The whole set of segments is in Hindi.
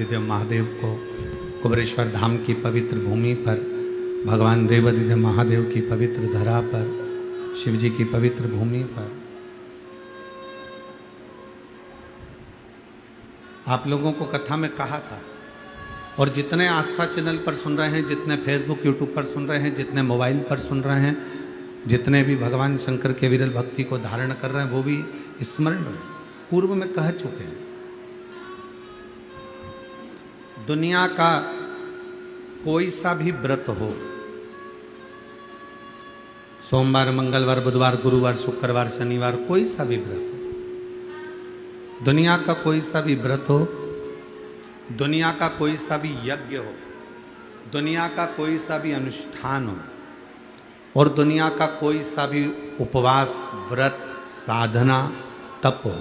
देव महादेव को कुबरेश्वर धाम की पवित्र भूमि पर, भगवान देवादिदेव महादेव की पवित्र धरा पर, शिव जी की पवित्र भूमि पर आप लोगों को कथा में कहा था। और जितने आस्था चैनल पर सुन रहे हैं, जितने फेसबुक यूट्यूब पर सुन रहे हैं, जितने मोबाइल पर सुन रहे हैं, जितने भी भगवान शंकर के विरल भक्ति को धारण कर रहे हैं, वो भी स्मरण रहे। पूर्व में कह चुके हैं, दुनिया का कोई सा भी व्रत हो, सोमवार, मंगलवार, बुधवार, गुरुवार, शुक्रवार, शनिवार, कोई सा भी व्रत हो, दुनिया का कोई सा भी व्रत हो, दुनिया का कोई सा भी यज्ञ हो, दुनिया का कोई सा भी अनुष्ठान हो, और दुनिया का कोई सा भी उपवास, व्रत, साधना, तप हो,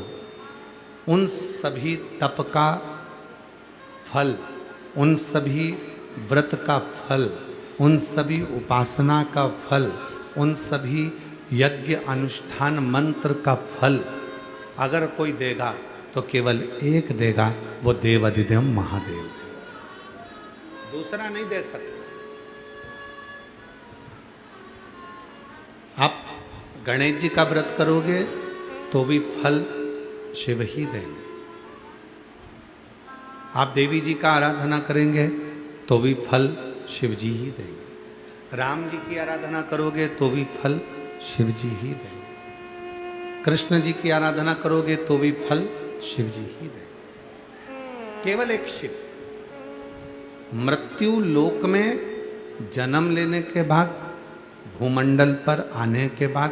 उन सभी तप का फल, उन सभी व्रत का फल, उन सभी उपासना का फल, उन सभी यज्ञ अनुष्ठान मंत्र का फल अगर कोई देगा तो केवल एक देगा, वो देवादिदेव महादेव देगा, दूसरा नहीं दे सकता। आप गणेश जी का व्रत करोगे तो भी फल शिव ही देंगे, आप देवी जी का आराधना करेंगे तो भी फल शिव जी ही देंगे, राम जी की आराधना करोगे तो भी फल शिव जी ही देंगे, कृष्ण जी की आराधना करोगे तो भी फल शिव जी ही देंगे। केवल एक शिव। मृत्यु लोक में जन्म लेने के बाद, भूमंडल पर आने के बाद,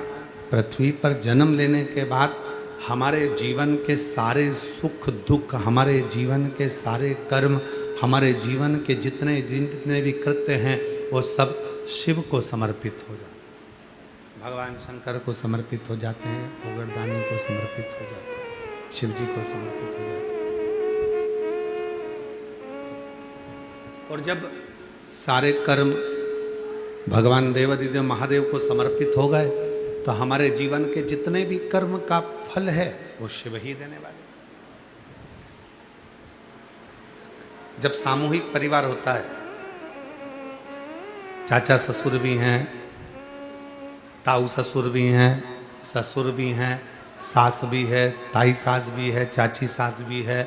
पृथ्वी पर जन्म लेने के बाद हमारे जीवन के सारे सुख दुख, हमारे जीवन के सारे कर्म, हमारे जीवन के जितने भी कृत्य हैं, वो सब शिव को समर्पित हो जाते हैं, भगवान शंकर को समर्पित हो जाते हैं, गोवर्धनी को समर्पित हो जाते हैं, शिव जी को समर्पित हो जाते हैं। और जब सारे कर्म भगवान देवादिदेव महादेव को समर्पित हो गए तो हमारे जीवन के जितने भी कर्म का फल है वो शिव ही देने वाले। जब सामूहिक परिवार होता है, चाचा ससुर भी हैं, ताऊ ससुर भी हैं, ससुर भी हैं, सास भी है, ताई सास भी है, चाची सास भी है,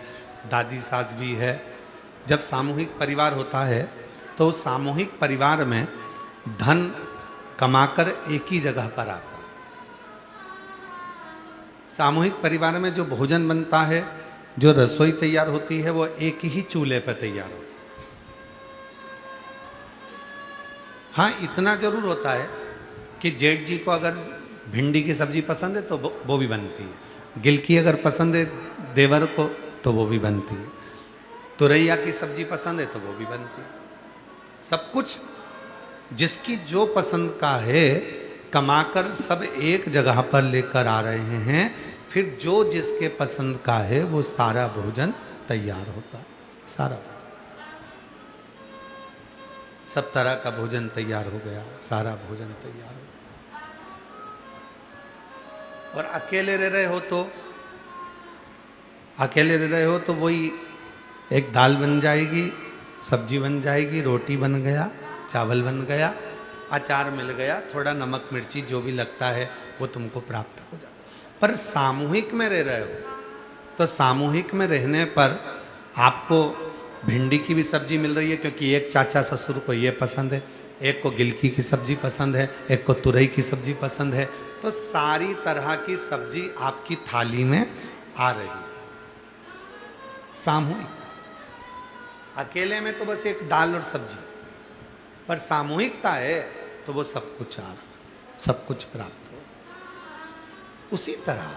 दादी सास भी है। जब सामूहिक परिवार होता है तो सामूहिक परिवार में धन कमाकर एक ही जगह पर आता है। सामूहिक परिवार में जो भोजन बनता है, जो रसोई तैयार होती है, वो एक ही चूल्हे पर तैयार हो। हाँ, इतना जरूर होता है कि जेठ जी को अगर भिंडी की सब्जी पसंद है तो वो भी बनती है, गिलकी अगर पसंद है देवर को तो वो भी बनती है, तुरैया की सब्जी पसंद है तो वो भी बनती है। सब कुछ जिसकी जो पसंद का है कमाकर सब एक जगह पर लेकर आ रहे हैं, फिर जो जिसके पसंद का है वो सारा भोजन तैयार होता है, सारा सब तरह का भोजन तैयार हो गया, सारा भोजन तैयार हो गया। और अकेले रह रहे हो तो, अकेले रह रहे हो तो वही एक दाल बन जाएगी, सब्जी बन जाएगी, रोटी बन गया, चावल बन गया, अचार मिल गया, थोड़ा नमक मिर्ची जो भी लगता है वो तुमको प्राप्त हो जाए। पर सामूहिक में रह रहे हो तो सामूहिक में रहने पर आपको भिंडी की भी सब्जी मिल रही है, क्योंकि एक चाचा ससुर को ये पसंद है, एक को गिलकी की सब्जी पसंद है, एक को तुरई की सब्जी पसंद है, तो सारी तरह की सब्जी आपकी थाली में आ रही है। सामूहिक। अकेले में तो बस एक दाल और सब्जी, पर सामूहिकता है तो वो सब कुछ आ रहा, सब कुछ प्राप्त हो। उसी तरह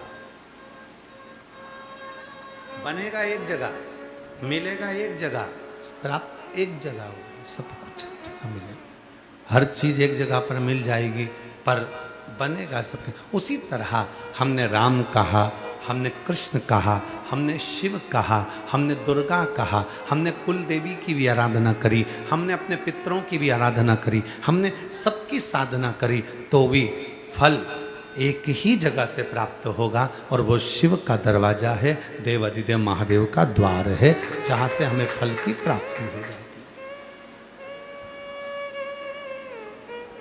बनेगा एक जगह, मिलेगा एक जगह, प्राप्त एक जगह होगा, सब कुछ एक जगह मिलेगा, हर चीज एक जगह पर मिल जाएगी, पर बनेगा सब। उसी तरह हमने राम कहा, हमने कृष्ण कहा, हमने शिव कहा, हमने दुर्गा कहा, हमने कुल देवी की भी आराधना करी, हमने अपने पितरों की भी आराधना करी, हमने सबकी साधना करी, तो भी फल एक ही जगह से प्राप्त होगा और वो शिव का दरवाजा है, देवाधिदेव महादेव का द्वार है, जहां से हमें फल की प्राप्ति हो जाती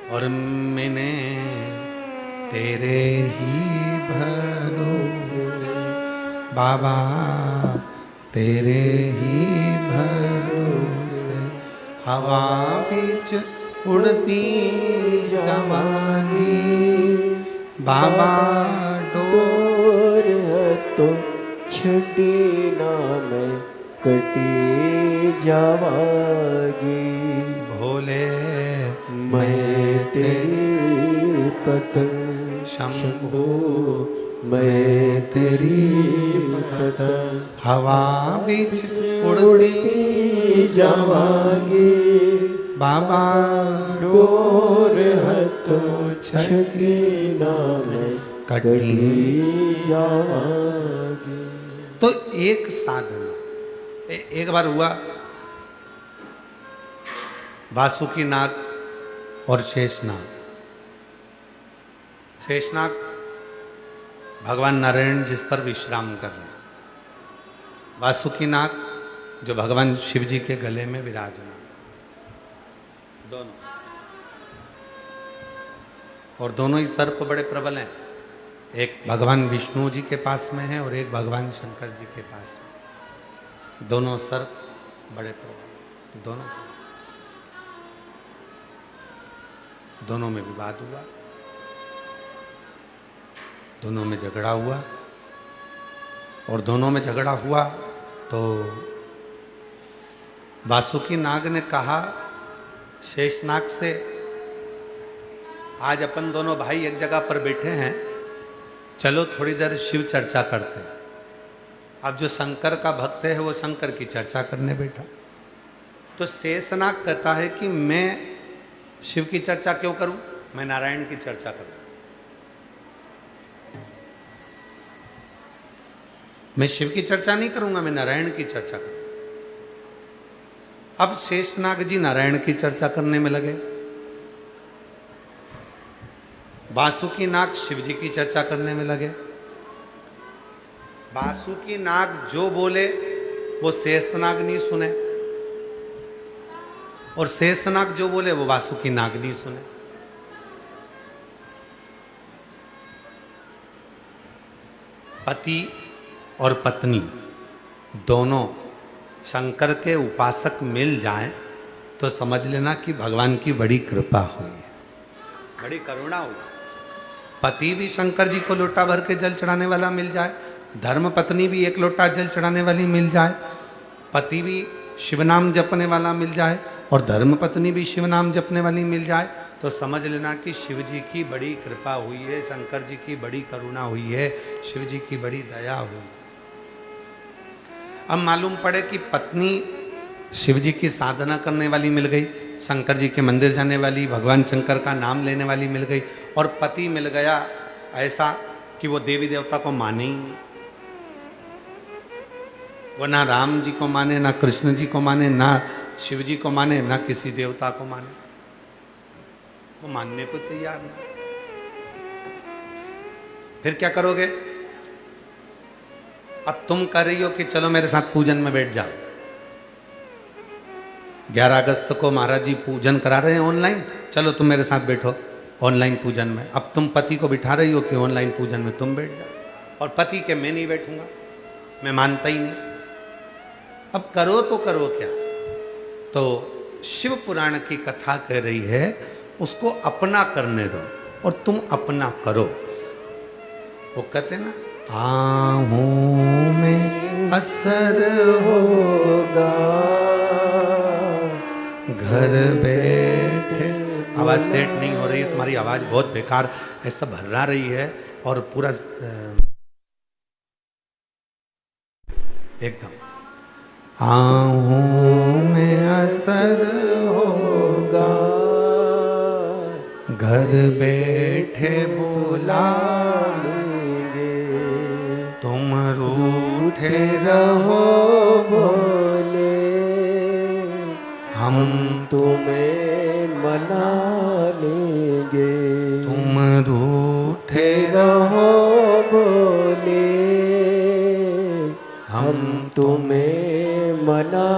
है। और मैंने तेरे ही भरोसे बाबा, तेरे ही भरोसे हवा बीच उड़ती जावांगी बाबा, डोर तो छड़ी ना मैं कटी जावांगी। भोले मैं तेरी पतंग शंभू, मैं तेरी पतंग हवा बीच उड़ती जावांगी बाबा, डोर तो छड़ी ना मैं कटी जावांगी। तो एक साधना, एक बार हुआ वासुकीनाग और शेषनाग। शेषनाग भगवान नारायण जिस पर विश्राम कर रहे हैं, वासुकीनाग जो भगवान शिव जी के गले में विराजमान, दोनों, और दोनों ही सर्प बड़े प्रबल हैं। एक भगवान विष्णु जी के पास में है और एक भगवान शंकर जी के पास में। दोनों सर्प बड़े प्रबल, दोनों में विवाद हुआ, दोनों में झगड़ा हुआ। और दोनों में झगड़ा हुआ तो वासुकी नाग ने कहा शेषनाग से, आज अपन दोनों भाई एक जगह पर बैठे हैं, चलो थोड़ी देर शिव चर्चा करते हैं। अब जो शंकर का भक्त है वो शंकर की चर्चा करने बैठा। तो शेषनाग कहता है कि मैं शिव की चर्चा क्यों करूं, मैं नारायण की चर्चा करूं। मैं शिव की चर्चा नहीं करूंगा, मैं नारायण की चर्चा करूंगा। अब शेषनाग जी नारायण की चर्चा करने में लगे, वासुकी नाग शिव जी की चर्चा करने में लगे। वासुकी नाग जो बोले वो शेषनाग नहीं सुने, और शेषनाग जो बोले वो वासुकी नाग नहीं सुने। पति और पत्नी दोनों शंकर के उपासक मिल जाएं तो समझ लेना कि भगवान की बड़ी कृपा हुई है, बड़ी करुणा हुई। पति भी शंकर जी को लोटा भर के जल चढ़ाने वाला मिल जाए, धर्म पत्नी भी एक लोटा जल चढ़ाने वाली मिल जाए, पति भी शिव नाम जपने वाला मिल जाए और धर्म पत्नी भी शिव नाम जपने वाली मिल जाए, तो समझ लेना कि शिव जी की बड़ी कृपा हुई है, शंकर जी की बड़ी करुणा हुई है, शिव जी की बड़ी दया हुई है। अब मालूम पड़े कि पत्नी शिव जी की साधना करने वाली मिल गई, शंकर जी के मंदिर जाने वाली, भगवान शंकर का नाम लेने वाली मिल गई, और पति मिल गया ऐसा कि वो देवी देवता को माने ही नहीं। वो ना राम जी को माने, ना कृष्ण जी को माने, ना शिव जी को माने, ना किसी देवता को माने, वो मानने को तैयार नहीं। फिर क्या करोगे? अब तुम कर रही हो कि चलो मेरे साथ पूजन में बैठ जाओ। 11 अगस्त को महाराज जी पूजन करा रहे हैं ऑनलाइन, चलो तुम मेरे साथ बैठो ऑनलाइन पूजन में। अब तुम पति को बिठा रही हो कि ऑनलाइन पूजन में तुम बैठ जाओ, और पति के मैं नहीं बैठूंगा, मैं मानता ही नहीं। अब करो तो करो क्या? तो शिव पुराण की कथा कह रही है उसको अपना करने दो और तुम अपना करो। वो कहते ना, आहों में असर होगा घर बैठे। आवाज सेट नहीं हो रही है, तुम्हारी आवाज बहुत बेकार ऐसा भर्रा रही है और पूरा एकदम। आहों में असर होगा घर बैठे बुलाएंगे, तुम रूठे रहो बोले हम तुम्हें मना लेंगे, तुम रूठे बैठे रहो बोले, हम तुम्हें मना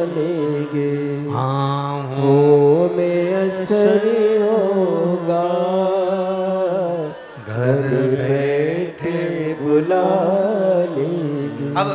लेंगे। हाँ हो में असर होगा, घर बैठे बुला लेंगे। अब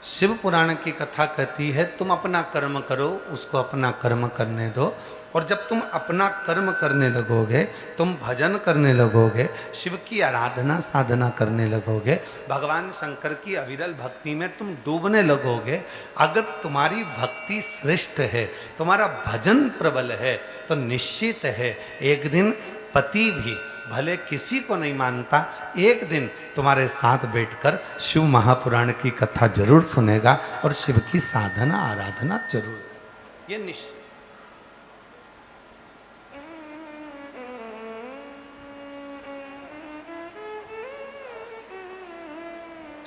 शिव पुराण की कथा कहती है तुम अपना कर्म करो, उसको अपना कर्म करने दो। और जब तुम अपना कर्म करने लगोगे, तुम भजन करने लगोगे, शिव की आराधना साधना करने लगोगे, भगवान शंकर की अविरल भक्ति में तुम डूबने लगोगे, अगर तुम्हारी भक्ति श्रेष्ठ है, तुम्हारा भजन प्रबल है, तो निश्चित है एक दिन पति भी भले किसी को नहीं मानता, एक दिन तुम्हारे साथ बैठकर शिव महापुराण की कथा जरूर सुनेगा और शिव की साधना आराधना जरूर, ये निश्चित।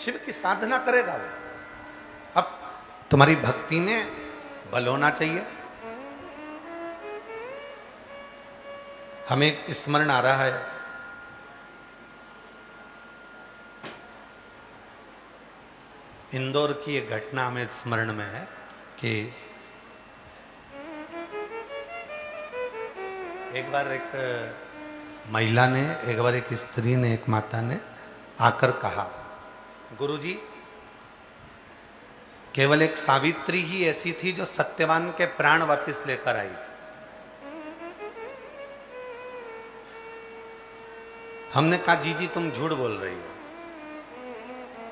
शिव की साधना करेगा वो। अब तुम्हारी भक्ति में बल होना चाहिए। हमें स्मरण आ रहा है, इंदौर की एक घटना हमें स्मरण में है कि एक बार एक महिला ने, एक बार एक स्त्री ने, एक माता ने आकर कहा, गुरुजी, केवल एक सावित्री ही ऐसी थी जो सत्यवान के प्राण वापस लेकर आई थी। हमने कहा, जी जी तुम झूठ बोल रही हो,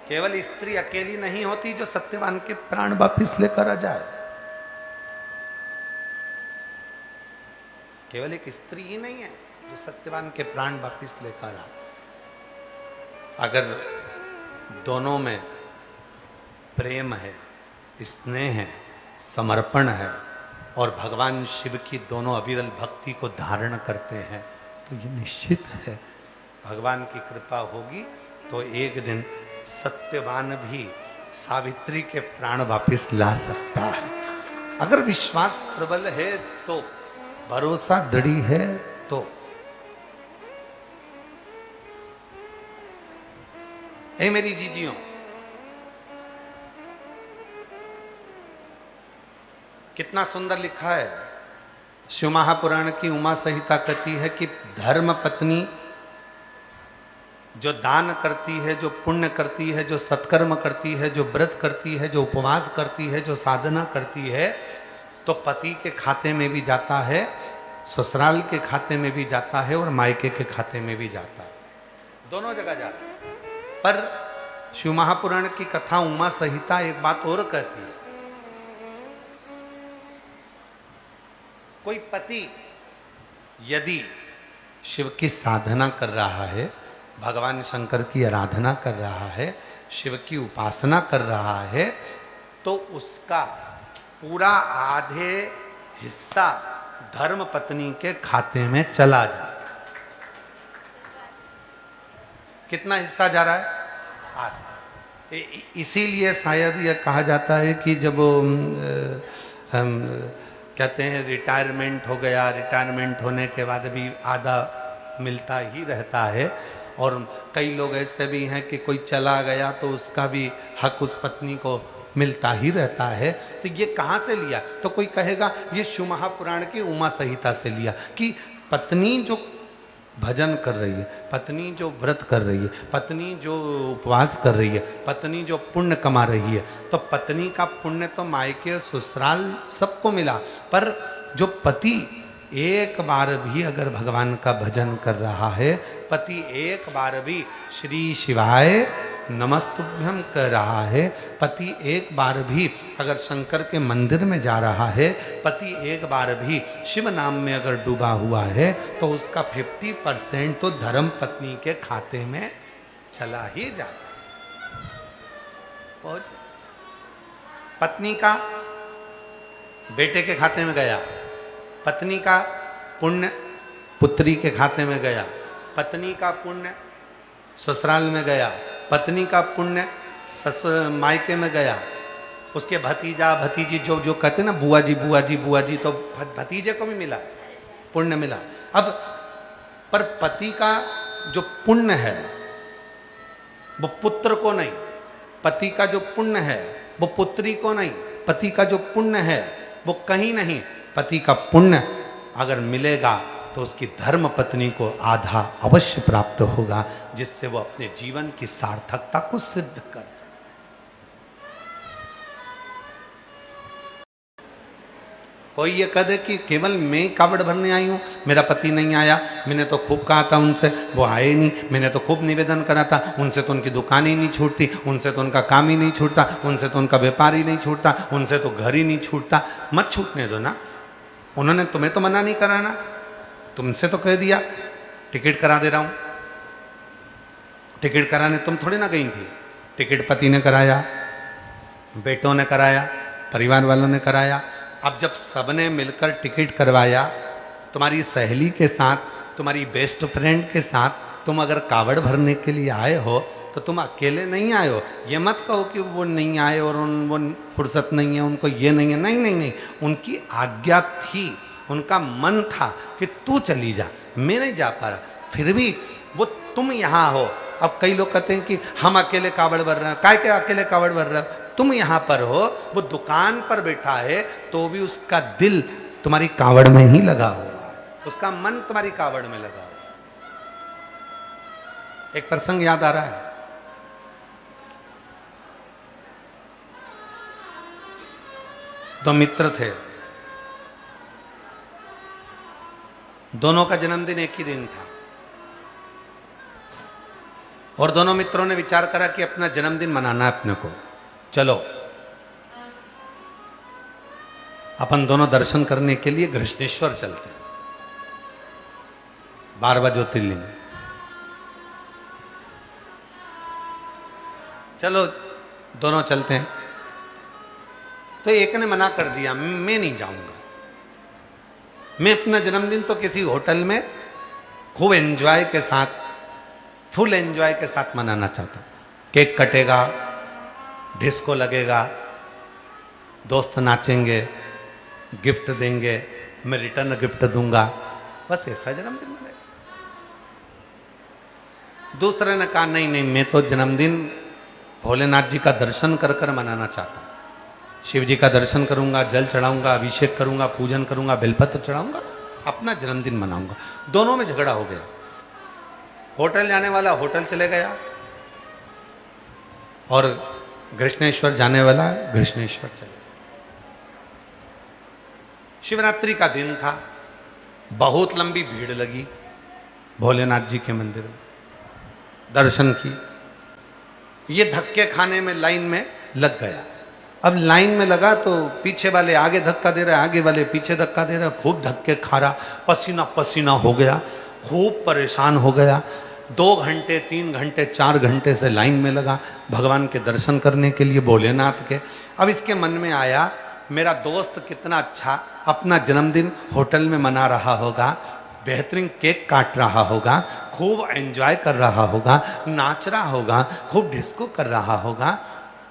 केवल स्त्री अकेली नहीं होती जो सत्यवान के प्राण वापस लेकर आ जाए। केवल एक स्त्री ही नहीं है जो सत्यवान के प्राण वापस लेकर आ। अगर दोनों में प्रेम है, स्नेह है, समर्पण है और भगवान शिव की दोनों अविरल भक्ति को धारण करते हैं, तो ये निश्चित है भगवान की कृपा होगी तो एक दिन सत्यवान भी सावित्री के प्राण वापस ला सकता है। अगर विश्वास प्रबल है तो, भरोसा दृढ़ है तो। ए मेरी जीजियों, कितना सुंदर लिखा है शिव महापुराण की उमा संहिता कहती है कि धर्म पत्नी जो दान करती है, जो पुण्य करती है, जो सत्कर्म करती है, जो व्रत करती है, जो उपवास करती है, जो साधना करती है, तो पति के खाते में भी जाता है, ससुराल के खाते में भी जाता है और मायके के खाते में भी जाता है, दोनों जगह जाता है। पर शिव महापुराण की कथा उमा संहिता एक बात और कहती है, कोई पति यदि शिव की साधना कर रहा है, भगवान शंकर की आराधना कर रहा है, शिव की उपासना कर रहा है, तो उसका पूरा आधे हिस्सा धर्म पत्नी के खाते में चला जाता है। कितना हिस्सा जा रहा है? आधा। इसीलिए शायद यह कहा जाता है कि जब हम कहते हैं रिटायरमेंट हो गया, रिटायरमेंट होने के बाद भी आधा मिलता ही रहता है। और कई लोग ऐसे भी हैं कि कोई चला गया तो उसका भी हक उस पत्नी को मिलता ही रहता है। तो ये कहाँ से लिया? तो कोई कहेगा ये शिव महापुराण की उमा संहिता से लिया कि पत्नी जो भजन कर रही है, पत्नी जो व्रत कर रही है, पत्नी जो उपवास कर रही है, पत्नी जो पुण्य कमा रही है, तो पत्नी का पुण्य तो मायके ससुराल सबको मिला, पर जो पति एक बार भी अगर भगवान का भजन कर रहा है, पति एक बार भी श्री शिवाय नमस्तुभ्यम कर रहा है, पति एक बार भी अगर शंकर के मंदिर में जा रहा है, पति एक बार भी शिव नाम में अगर डूबा हुआ है, तो उसका 50% तो धर्म पत्नी के खाते में चला ही जाता है। पत्नी का बेटे के खाते में गया, पत्नी का पुण्य पुत्री के खाते में गया, पत्नी का पुण्य ससुराल में गया, पत्नी का पुण्य ससुर मायके में गया, उसके भतीजा भतीजी जो जो कहते ना बुआ जी बुआ जी बुआ जी, तो भतीजे को भी मिला, पुण्य मिला। अब पर पति का जो पुण्य है वो पुत्र को नहीं, पति का जो पुण्य है वो पुत्री को नहीं, पति का जो पुण्य है वो कहीं नहीं। पति का पुण्य अगर मिलेगा तो उसकी धर्म पत्नी को आधा अवश्य प्राप्त होगा, जिससे वो अपने जीवन की सार्थकता को सिद्ध कर सके। कोई ये कह दे कि केवल मैं कावड़ भरने आई हूं, मेरा पति नहीं आया, मैंने तो खूब कहा था उनसे, वो आए नहीं, मैंने तो खूब निवेदन करा था, उनसे तो उनकी दुकान ही नहीं छूटती, उनसे तो उनका काम ही नहीं छूटता, उनसे तो उनका व्यापार ही नहीं छूटता, उनसे तो घर ही नहीं छूटता। मत छूटने दो ना, उन्होंने तुम्हें तो मना नहीं कराना, तुमसे तो कह दिया टिकट करा दे रहा हूं। टिकट कराने तुम थोड़ी ना गई थी, टिकट पति ने कराया, बेटों ने कराया, परिवार वालों ने कराया। अब जब सबने मिलकर टिकट करवाया, तुम्हारी सहेली के साथ, तुम्हारी बेस्ट फ्रेंड के साथ तुम अगर कावड़ भरने के लिए आए हो तो तुम अकेले नहीं आए हो। ये मत कहो कि वो नहीं आए और वो फुर्सत नहीं है, उनको ये नहीं है। नहीं नहीं नहीं, उनकी आज्ञा थी, उनका मन था कि तू चली जा, मैं नहीं जा पा रहा, फिर भी वो तुम यहाँ हो। अब कई लोग कहते हैं कि हम अकेले कावड़ भर रहे हैं, काय के अकेले कावड़ भर रहे हो? तुम यहाँ पर हो, वो दुकान पर बैठा है तो भी उसका दिल तुम्हारी कावड़ में ही लगा हुआ है, उसका मन तुम्हारी कावड़ में लगा हुआ। एक प्रसंग याद आ रहा है, दो मित्र थे, दोनों का जन्मदिन एक ही दिन था और दोनों मित्रों ने विचार करा कि अपना जन्मदिन मनाना है अपने को, चलो अपन दोनों दर्शन करने के लिए घृष्णेश्वर चलते हैं, 12 ज्योतिर्लिंग। चलो दोनों चलते हैं। तो एक ने मना कर दिया, मैं नहीं जाऊंगा, मैं अपना जन्मदिन तो किसी होटल में खूब एंजॉय के साथ, फुल एंजॉय के साथ मनाना चाहता हूं। केक कटेगा, डिस्को लगेगा, दोस्त नाचेंगे, गिफ्ट देंगे, मैं रिटर्न गिफ्ट दूंगा, बस ऐसा जन्मदिन मनाएगा। दूसरे ने कहा नहीं नहीं, मैं तो जन्मदिन भोलेनाथ जी का दर्शन कर कर मनाना चाहता हूं, शिव जी का दर्शन करूंगा, जल चढ़ाऊंगा, अभिषेक करूंगा, पूजन करूंगा, बेलपत्र चढ़ाऊंगा, अपना जन्मदिन मनाऊंगा। दोनों में झगड़ा हो गया। होटल जाने वाला होटल चले गया और घृष्णेश्वर जाने वाला घृष्णेश्वर चले। शिवरात्रि का दिन था, बहुत लंबी भीड़ लगी भोलेनाथ जी के मंदिर में, दर्शन की। ये धक्के खाने में लाइन में लग गया। अब लाइन में लगा तो पीछे वाले आगे धक्का दे रहे, आगे वाले पीछे धक्का दे रहे, खूब धक्के खा रहा, पसीना पसीना हो गया, खूब परेशान हो गया। 2 घंटे 3 घंटे 4 घंटे से लाइन में लगा भगवान के दर्शन करने के लिए, भोलेनाथ के। अब इसके मन में आया, मेरा दोस्त कितना अच्छा अपना जन्मदिन होटल में मना रहा होगा, बेहतरीन केक काट रहा होगा, खूब एंजॉय कर रहा होगा, नाच रहा होगा, खूब डिस्को कर रहा होगा।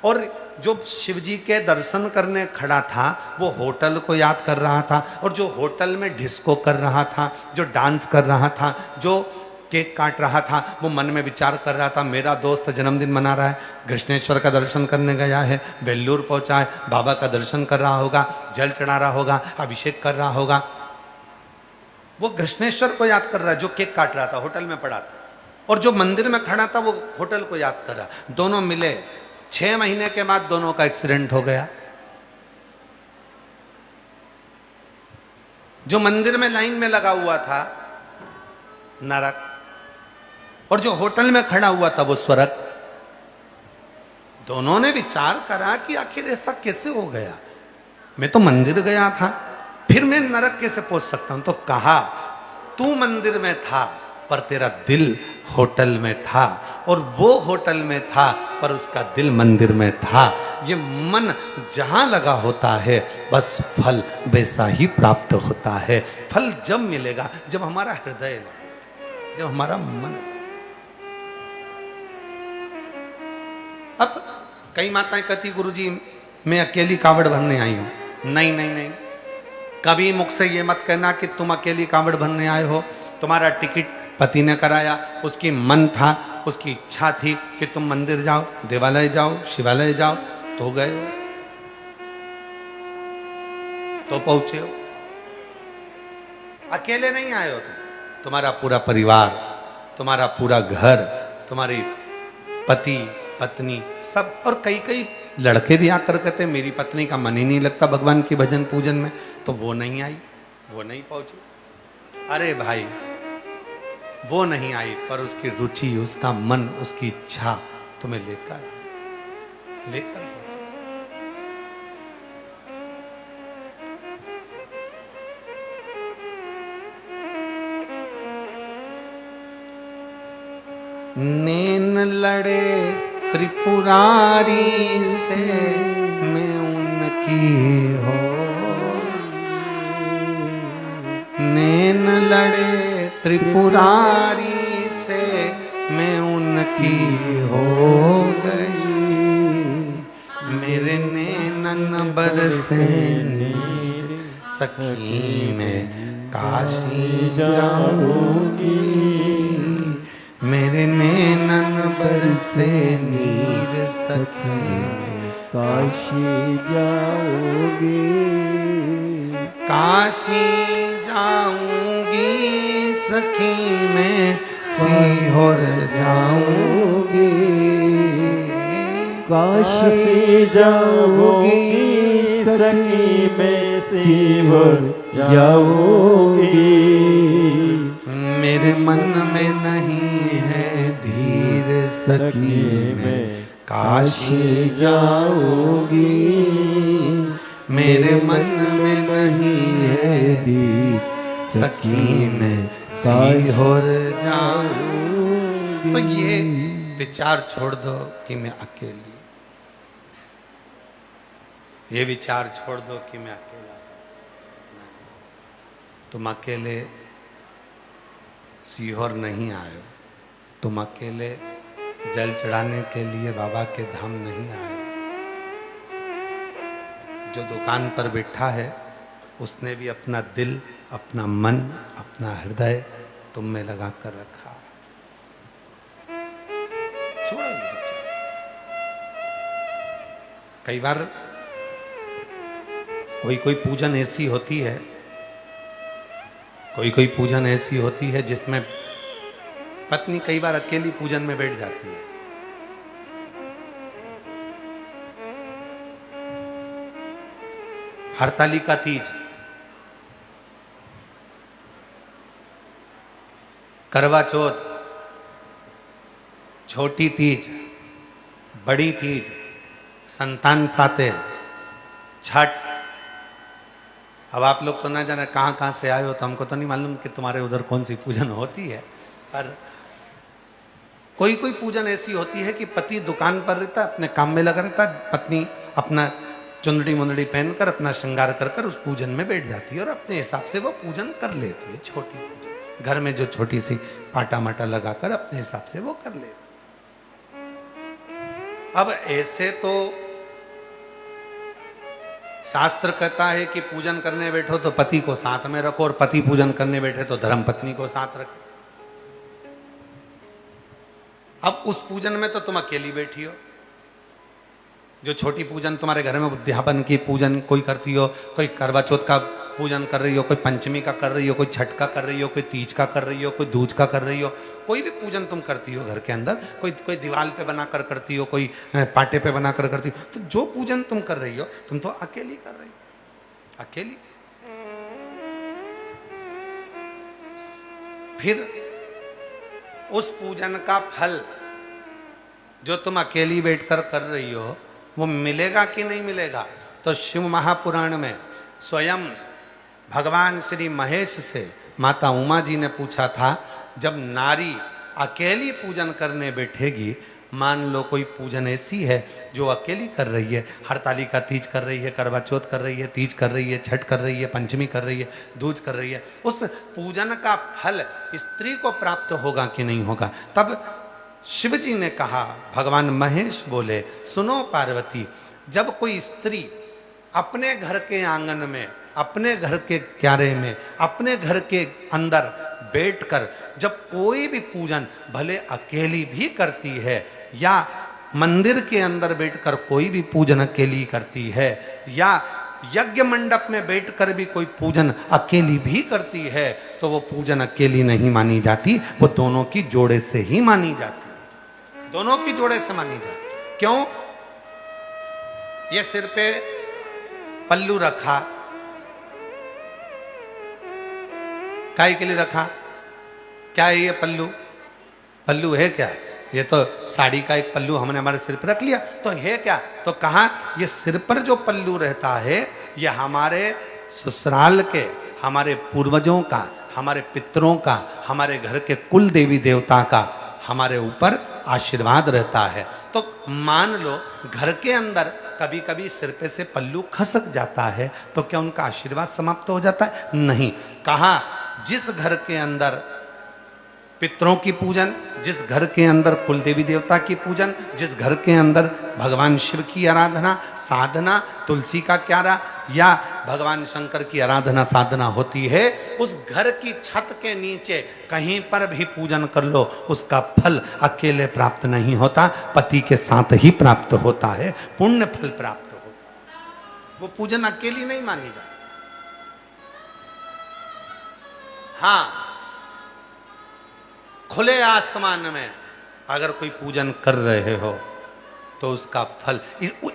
और जो शिव जी के दर्शन करने खड़ा था वो होटल को याद कर रहा था, और जो होटल में डिस्को कर रहा था, जो डांस कर रहा था, जो केक काट रहा था, वो मन में विचार कर रहा था, मेरा दोस्त जन्मदिन मना रहा है, कृष्णेश्वर का दर्शन करने गया है, बेल्लूर पहुंचा है, बाबा का दर्शन कर रहा होगा, जल चढ़ा रहा होगा, अभिषेक कर रहा होगा। वो कृष्णेश्वर को याद कर रहा है जो केक काट रहा था, होटल में पड़ा था, और जो मंदिर में खड़ा था वो होटल को याद कर रहा। दोनों मिले, 6 महीने के बाद दोनों का एक्सीडेंट हो गया। जो मंदिर में लाइन में लगा हुआ था नरक, और जो होटल में खड़ा हुआ था वो स्वर्ग। दोनों ने विचार करा कि आखिर ऐसा कैसे हो गया, मैं तो मंदिर गया था, फिर मैं नरक कैसे पहुंच सकता हूं। तो कहा, तू मंदिर में था पर तेरा दिल होटल में था, और वो होटल में था पर उसका दिल मंदिर में था। ये मन जहां लगा होता है बस फल वैसा ही प्राप्त होता है। फल जब मिलेगा जब हमारा हृदय लगे, जब हमारा मन। अब कई माताएं कहती, गुरुजी मैं अकेली कावड़ भरने आई हूं। नहीं नहीं नहीं, कभी मुख से ये मत कहना कि तुम अकेली कावड़ भरने आए हो, तुम्हारा टिकट पति ने कराया, उसकी मन था, उसकी इच्छा थी कि तुम मंदिर जाओ, देवालय जाओ, शिवालय जाओ, तो गए हो, तो पहुंचे हो। अकेले नहीं आए हो तुम, तुम्हारा पूरा परिवार, तुम्हारा पूरा घर, तुम्हारी पति पत्नी सब, और कई कई लड़के भी आकर कहते मेरी पत्नी का मन ही नहीं लगता भगवान की भजन पूजन में, तो वो नहीं आई, वो नहीं पहुंची। अरे भाई, वो नहीं आई, पर उसकी रुचि, उसका मन, उसकी इच्छा तुम्हें लेकर पहुंची। नैन लड़े त्रिपुरारी से मैं उनकी हो, नैन लड़े त्रिपुरारी से मैं उनकी हो गई, मेरे नैनन बरसे नीर सखी में काशी जाऊंगी, मेरे नैनन बरसे नीर सखी में काशी जाऊंगी, काशी जाऊंगी सखी में सीहोर जाऊंगी, काशी जाऊंगी सखी में सीहोर जाऊंगी, मेरे मन में नहीं है धीर सखी में काशी जाऊंगी, मेरे मन में नहीं है धीर सखी में सीहोर जाऊंगी। तो ये विचार छोड़ दो कि मैं अकेली, ये विचार छोड़ दो कि मैं अकेला, तुम अकेले सीहोर नहीं आए हो, तुम अकेले जल चढ़ाने के लिए बाबा के धाम नहीं आए। जो दुकान पर बैठा है उसने भी अपना दिल, अपना मन, अपना हृदय तुम में लगा कर रखा। छोड़ो ये विचार। कई बार कोई पूजन ऐसी होती है, कोई पूजन ऐसी होती है जिसमें पत्नी कई बार अकेली पूजन में बैठ जाती है। हरतालिका तीज, करवा चौथ, छोटी तीज, बड़ी तीज, संतान साते, छठ। अब आप लोग तो ना जाने कहाँ से आए हो, तो हमको तो नहीं मालूम कि तुम्हारे उधर कौन सी पूजन होती है, पर कोई पूजन ऐसी होती है कि पति दुकान पर रहता है, अपने काम में लगा रहता है, पत्नी अपना चुंदड़ी मुंदड़ी पहनकर अपना श्रृंगार कर उस पूजन में बैठ जाती है और अपने हिसाब से वो पूजन कर लेती है। छोटी पूजन घर में जो छोटी सी पाटा माटा लगाकर अपने हिसाब से वो कर लेती। अब ऐसे तो शास्त्र कहता है कि पूजन करने बैठो तो पति को साथ में रखो, और पति पूजन करने बैठे तो धर्म पत्नी को साथ रखो। अब उस पूजन में तो तुम अकेली बैठी हो। जो छोटी पूजन तुम्हारे घर में उद्यापन की पूजन कोई करती हो, कोई करवा चौथ का पूजन कर रही हो, कोई पंचमी का कर रही हो, कोई छठ का कर रही हो, कोई तीज का कर रही हो, कोई दूज का कर रही हो, कोई भी पूजन तुम करती हो घर के अंदर, कोई दीवार पे बनाकर करती हो, कोई पाटे पे बनाकर करती हो, तो जो पूजन तुम कर रही हो तुम तो अकेली कर रही हो, अकेली। फिर उस पूजन का फल जो तुम अकेली बैठकर कर रही हो वो मिलेगा कि नहीं मिलेगा? तो शिव महापुराण में स्वयं भगवान श्री महेश से माता उमा जी ने पूछा था, जब नारी अकेली पूजन करने बैठेगी, मान लो कोई पूजन ऐसी है जो अकेली कर रही है, हरतालिका तीज कर रही है, करवा चौथ कर रही है, तीज कर रही है, छठ कर रही है, पंचमी कर रही है, दूज कर रही है, उस पूजन का फल स्त्री को प्राप्त होगा कि नहीं होगा? तब शिव जी ने कहा, भगवान महेश बोले, सुनो पार्वती, जब कोई स्त्री अपने घर के आंगन में, अपने घर के क्यारे में, अपने घर के अंदर बैठकर जब कोई भी पूजन भले अकेली भी करती है या मंदिर के अंदर बैठकर कोई भी पूजन अकेली करती है या यज्ञ मंडप में बैठकर भी कोई पूजन अकेली भी करती है तो वो पूजन अकेली नहीं मानी जाती, वो दोनों की जोड़े से ही मानी जाती, दोनों की जोड़े से मानी जाती। क्यों? ये सिर पे पल्लू रखा, काय के लिए रखा? क्या है ये पल्लू? पल्लू है क्या? ये तो साड़ी का एक पल्लू हमने हमारे सिर पर रख लिया, तो है क्या? तो कहा ये सिर पर जो पल्लू रहता है ये हमारे ससुराल के, हमारे पूर्वजों का, हमारे पितरों का, हमारे घर के कुल देवी देवता का हमारे ऊपर आशीर्वाद रहता है। तो मान लो घर के अंदर कभी कभी सिर पे से पल्लू खसक जाता है तो क्या उनका आशीर्वाद समाप्त हो जाता है? नहीं। कहा जिस घर के अंदर पितरों की पूजन, जिस घर के अंदर कुल देवी देवता की पूजन, जिस घर के अंदर भगवान शिव की आराधना साधना, तुलसी का क्यारा या भगवान शंकर की आराधना साधना होती है, उस घर की छत के नीचे कहीं पर भी पूजन कर लो, उसका फल अकेले प्राप्त नहीं होता, पति के साथ ही प्राप्त होता है, पुण्य फल प्राप्त होता है। वो पूजन अकेली नहीं मानी जाती। हाँ, खुले आसमान में अगर कोई पूजन कर रहे हो तो उसका फल,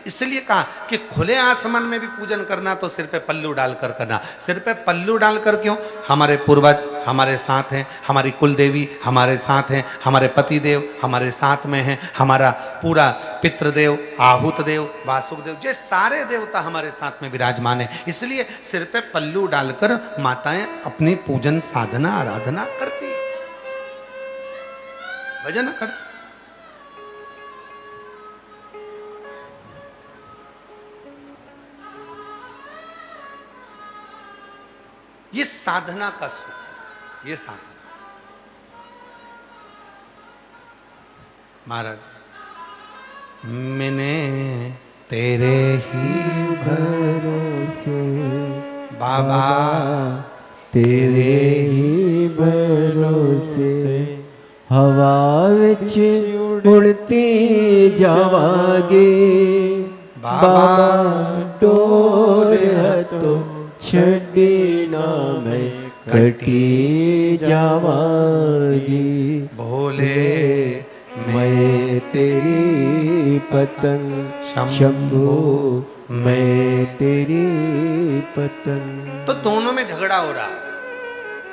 इसलिए कहा कि खुले आसमान में भी पूजन करना तो सिर पे पल्लू डालकर करना। सिर पे पल्लू डालकर क्यों? हमारे पूर्वज हमारे साथ हैं, हमारी कुल देवी हमारे साथ हैं, हमारे पति देव हमारे साथ में हैं, हमारा पूरा पितृदेव, आहूत देव, वासुक देव, ये सारे देवता हमारे साथ में विराजमान है। इसलिए सिर पे पल्लू डालकर माताएं अपनी पूजन साधना आराधना करती, भजन करती। ये साधना का सुख, ये साधना। महाराज, मैंने तेरे ही भरोसे बाबा तेरे ही भरोसे हवा विच उड़ती जावांगे बाबा, डोर हथों छड़ी ना मैं कटी जावांगी। भोले मैं तेरी पतंग शंभू, मैं तेरी पतंग। तो दोनों में झगड़ा हो रहा है,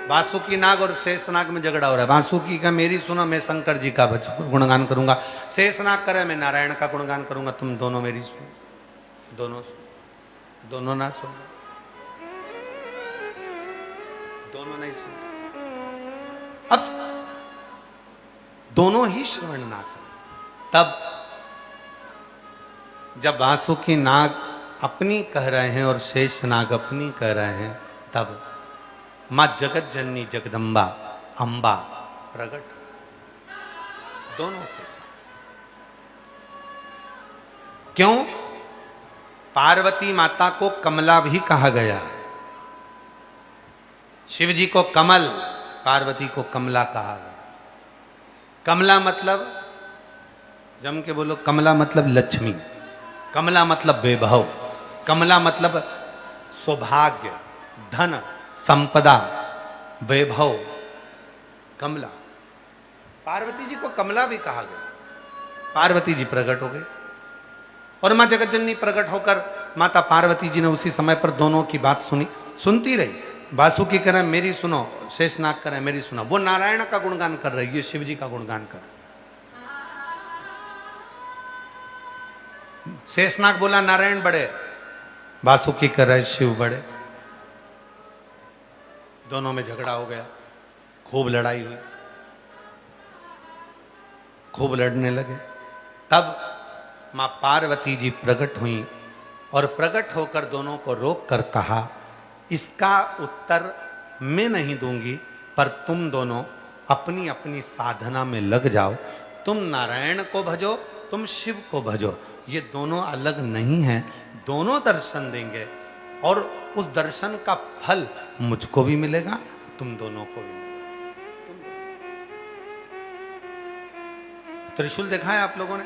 वासुकी नाग और शेषनाग में झगड़ा हो रहा है। वासुकी का मेरी सुनो, मैं शंकर जी का गुणगान करूंगा, शेषनाग करे मैं नारायण का गुणगान करूंगा, तुम दोनों मेरी सुनो, दोनों ना सुनो, दोनों नहीं सुनो। अब दोनों ही श्रवण ना करें। तब जब वासुकी नाग अपनी कह रहे हैं और शेषनाग अपनी कह रहे हैं, तब मां जगत जननी जगदम्बा अंबा प्रकट दोनों के साथ। क्यों? पार्वती माता को कमला भी कहा गया, शिव जी को कमल, पार्वती को कमला कहा गया। कमला मतलब, जम के बोलो, कमला मतलब लक्ष्मी, कमला मतलब वैभव, कमला मतलब सौभाग्य, धन, संपदा, वैभव, कमला। पार्वती जी को कमला भी कहा गया। पार्वती जी प्रकट हो गए और मां जगतजननी प्रकट होकर माता पार्वती जी ने उसी समय पर दोनों की बात सुनी, सुनती रही। वासुकी कह रहे मेरी सुनो, शेषनाग कह रहे मेरी सुनो। वो नारायण का गुणगान कर रही, ये शिव जी का गुणगान कर। शेषनाग बोला नारायण बड़े, वासुकी कह रहे शिव बड़े। दोनों में झगड़ा हो गया, खूब लड़ाई हुई, खूब लड़ने लगे। तब मां पार्वती जी प्रकट हुई और प्रकट होकर दोनों को रोक कर कहा, इसका उत्तर मैं नहीं दूंगी, पर तुम दोनों अपनी अपनी साधना में लग जाओ। तुम नारायण को भजो, तुम शिव को भजो, ये दोनों अलग नहीं हैं, दोनों दर्शन देंगे और उस दर्शन का फल मुझको भी मिलेगा, तुम दोनों को भी मिलेगा। त्रिशूल देखा है आप लोगों ने?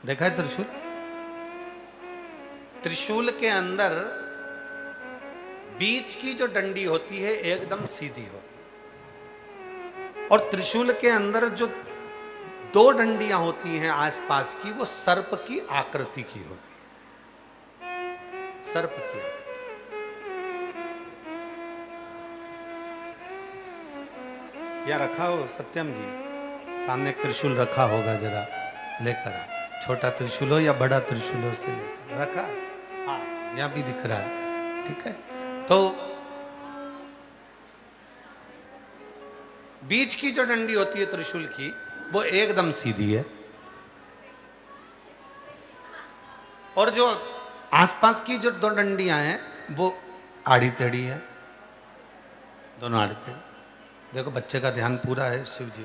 देखा है त्रिशूल? त्रिशूल के अंदर बीच की जो डंडी होती है एकदम सीधी होती है, और त्रिशूल के अंदर जो दो डंडियां होती हैं आसपास की, वो सर्प की आकृति की होती है, सर्प की आकृति। या रखा हो सत्यम जी, सामने एक त्रिशूल रखा होगा, जरा लेकर आ। छोटा त्रिशूल हो या बड़ा त्रिशूल हो, से लेकर रखा। हाँ, यहां भी दिख रहा है, ठीक है। तो बीच की जो डंडी होती है त्रिशूल की, वो एकदम सीधी है, और जो आसपास की जो दो डंडियां हैं वो आड़ी टेढ़ी है, दोनों आड़ी टेढ़ी। देखो बच्चे का ध्यान पूरा है शिव जी।